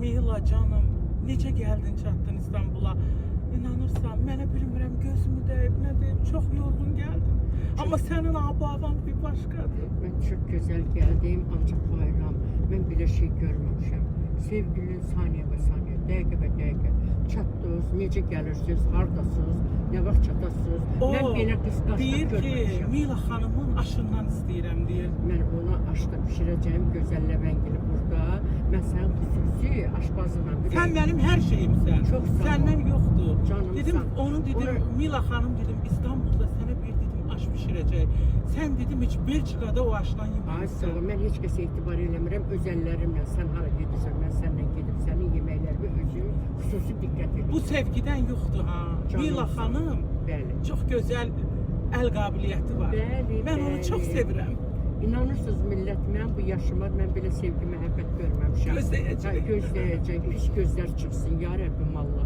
Meyla canım, necə gəldin çatdın İstanbul'a? İnanırsan, mənə bilmirəm gözümü dəyib, nə deyib, çox yorğun gəldim. Amma sənin ab-havan bir başqadır. Ben çok güzel geldim ancak bayram. Ben bile şey görmemişim. Sevgilin saniye be saniye, dəqiqə be dəqiqə. Çatdınız, necə gəlirsiniz, hardasınız, nə vaxt çatasınız. Mən belə qısqaçda deyir ki, görməmişim. Meyla xanımın aşından istəyirəm, deyir. Mən ona aşda pişirəcəyim gözəl ləvəngili burada. Mən sənin xüsusi aşbazınla bir Sən mənim hər şeyimsən. Çox sağ ol. Səndən yoxdur. Canımsan. Dedim, onu dedim, Meyla xanım dedim, İstanbul'da sənə bir dedim aş pişirəcək. Sən dedim, heç Belçikada o aşdan Ay sağ ol, yeməlisən. mən heç kəsə etibar eləmirəm. Öz əllərimlə sən hara gedirsən, mən səndən gedib sənin yeməklərini özüm xüsusi diqqət edirəm. Bu sevgidən yoxdur ha. Canımsan. Meyla xanım Bəli. çox gözəl əl qabiliyyəti var. Bəli, Mən onu bəli. çox sevirəm. İnanırsınız millət, mən bu yaşıma mən belə sevgi, məhəbbət görməmişəm. Gözləyəcək. Gözləyəcək, pis gözlər çıxsın ya Rəbbim Allah.